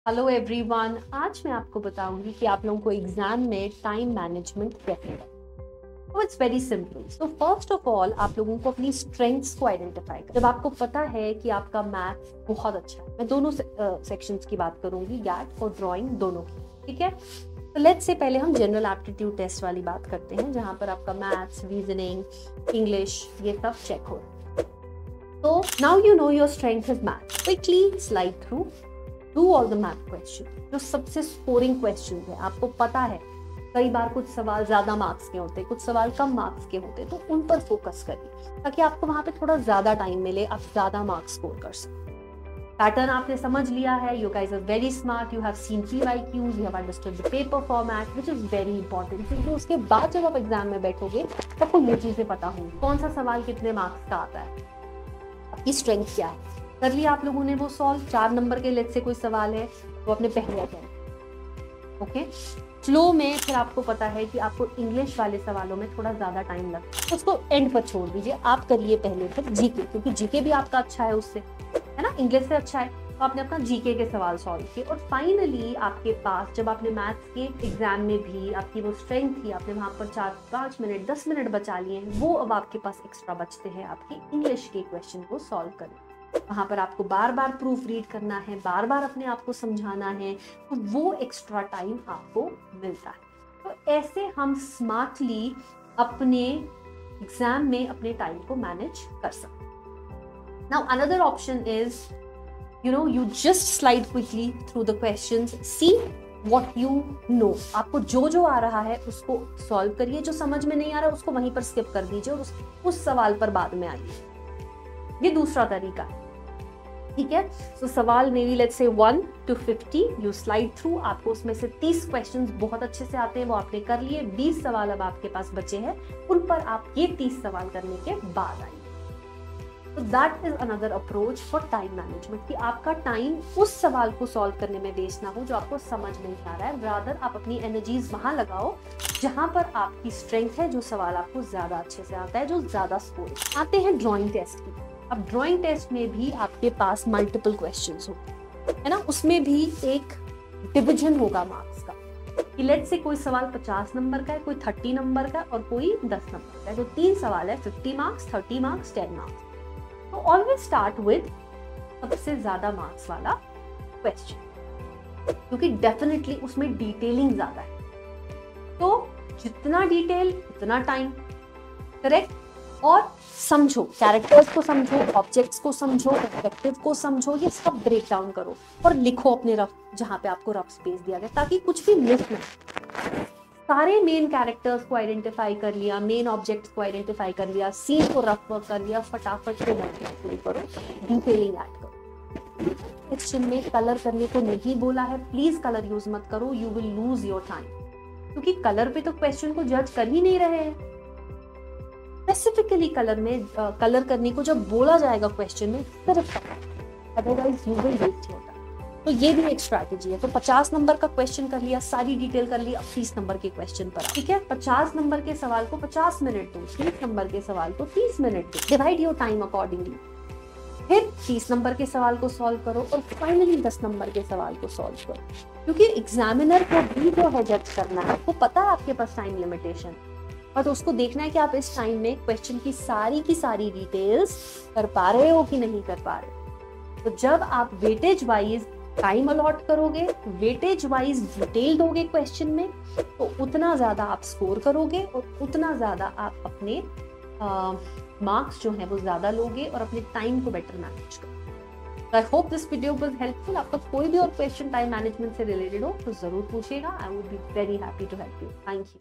Hello everyone, आज मैं आपको बताऊंगी कि आप लोगों को एग्जाम में टाइम मैनेजमेंट कैसे करें। तो it's very simple. So first of all आप लोगों को अपनी स्ट्रेंथ्स को आइडेंटिफाई करें। जब आपको पता है कि आपका मैथ्स बहुत अच्छा है, मैं दोनों सेक्शंस की बात करूंगी, गैट और ड्राइंग दोनों की, ठीक है। तो लेट्स से पहले हम जनरल एप्टीट्यूड टेस्ट वाली बात करते हैं, जहां पर आपका मैथ्स, रीजनिंग, इंग्लिश ये सब चेक हो। तो now you know your strength is maths. Quickly slide through do all the math question, जो सबसे स्कोरिंग क्वेश्चन है। आपको पता है कई बार कुछ सवाल ज्यादा मार्क्स के होते हैं, कुछ सवाल कम मार्क्स के होते हैं, तो उन पर फोकस करिए ताकि आपको वहां पे थोड़ा ज्यादा टाइम मिले, आप ज्यादा मार्क्स स्कोर कर सकें। पैटर्न आपने समझ लिया है, you guys are very smart, you have seen PYQs, you have understood the paper format which is very important, क्योंकि उसके बाद जब आप एग्जाम में बैठोगे तो आपको ये चीजें पता होंगी, कौन सा सवाल कितने मार्क्स का आता है, आपकी स्ट्रेंथ क्या है। कर लिया आप लोगों ने वो सॉल्व। 4 नंबर के लेट से कोई सवाल है वो आपने पहले किया, ओके। फ्लो में फिर आपको पता है कि आपको इंग्लिश वाले सवालों में थोड़ा ज्यादा टाइम लगता है, तो उसको एंड पर छोड़ दीजिए। आप करिए पहले फिर जीके, क्योंकि जीके भी आपका अच्छा है, उससे है ना, इंग्लिश से अच्छा है, तो आपने अपना जीके के सवाल सॉल्व किए। और फाइनली आपके पास जब आपने मैथ्स के एग्जाम में भी आपकी वो स्ट्रेंथ थी, आपने वहां पर 4-5 मिनट 10 मिनट बचा लिए हैं, वो अब आपके पास एक्स्ट्रा बचते हैं आपकी इंग्लिश के क्वेश्चन को सॉल्व करने। वहां पर आपको बार बार प्रूफ रीड करना है, बार बार अपने आप को समझाना है, तो वो एक्स्ट्रा टाइम आपको मिलता है। तो ऐसे हम स्मार्टली अपने एग्जाम में अपने टाइम को मैनेज कर सकते हैं। Now another option is, you just slide quickly through the questions, see what you know। आपको जो आ रहा है उसको सॉल्व करिए, जो समझ में नहीं आ रहा उसको वहीं पर स्किप कर दीजिए और उस सवाल पर बाद में आइए। ये दूसरा तरीका है, ठीक है। सो सवाल मेरी let's say 1 to 50 you slide through, आपको उसमें से 30 क्वेश्चंस बहुत अच्छे से आते हैं, वो आपने कर लिए। 20 सवाल अब आपके पास बचे हैं, उन पर आप ये 30 सवाल करने के बाद आइए। तो that is another approach for time management, कि आपका टाइम उस सवाल को सॉल्व करने में वेस्ट ना हो जो आपको समझ नहीं आ रहा है, रादर आप अपनी एनर्जीज वहां लगाओ जहां पर आपकी स्ट्रेंथ है, जो सवाल आपको ज्यादा अच्छे से आता है, जो ज्यादा स्कोर। आते हैं ड्राइंग टेस्ट की। अब ड्राइंग टेस्ट में भी आपके पास मल्टीपल क्वेश्चंस होते हैं, है ना, उसमें भी एक डिवीजन होगा मार्क्स का, कि लेट से कोई सवाल 50 नंबर का है, कोई 30 नंबर का और कोई 10 नंबर का है। तो 3 सवाल है, 50 मार्क्स, 30 मार्क्स, 10 मार्क्स। तो ऑलवेज स्टार्ट विद सबसे ज्यादा मार्क्स वाला क्वेश्चन, क्योंकि डेफिनेटली उसमें डिटेलिंग ज्यादा है, तो जितना डिटेल उतना टाइम, करेक्ट। और समझो, कैरेक्टर्स को समझो, ऑब्जेक्ट्स को समझो, पर्सपेक्टिव को समझो, ये सब ब्रेक डाउन करो और लिखो अपने रफ, जहां पे आपको रफ स्पेस दिया गया, ताकि कुछ भी मिस ना। सारे मेन कैरेक्टर्स को आइडेंटिफाई कर लिया, मेन ऑब्जेक्ट्स को आइडेंटिफाई कर लिया, सीन को रफ वर्क कर लिया, फटाफट से बनना शुरू करो, डिटेलिंग ऐड करो। क्वेश्चन में कलर करने को नहीं बोला है, प्लीज कलर यूज मत करो, you will lose your time, क्योंकि कलर पे तो क्वेश्चन को जज कर ही नहीं रहे हैं। स्पेसिफिकली कलर में कलर करने को जब बोला जाएगा क्वेश्चन में, सिर्फ otherwise you will waste your time. तो ये भी एक स्ट्रैटेजी है। तो 50 नंबर का क्वेश्चन कर लिया, सारी डिटेल कर ली, अब 30 नंबर के क्वेश्चन पर, ठीक है। 50 नंबर के सवाल को 50 मिनट दो, 30 नंबर के सवाल को 30 मिनट दो, डिवाइड योर टाइम अकॉर्डिंगली। फिर 30 नंबर के सवाल को सॉल्व करो और फाइनली 10 नंबर के सवाल को सॉल्व करो, क्योंकि एग्जामिनर को भी जो है जज करना है, आपको पता है आपके पास टाइम लिमिटेशन, और तो उसको देखना है कि आप इस टाइम में क्वेश्चन की सारी डिटेल्स कर पा रहे हो कि नहीं कर पा रहे। तो जब आप वेटेज वाइज टाइम अलॉट करोगे, वेटेज वाइज डिटेल दोगे क्वेश्चन में, तो उतना ज्यादा आप स्कोर करोगे और उतना ज्यादा आप अपने मार्क्स जो है वो ज्यादा लोगे और अपने टाइम को बेटर मैनेज करोगे। I hope this video was helpful. आपका कोई भी और क्वेश्चन टाइम मैनेजमेंट से रिलेटेड हो तो जरूर पूछेगा, I would be very happy to help you. Thank you.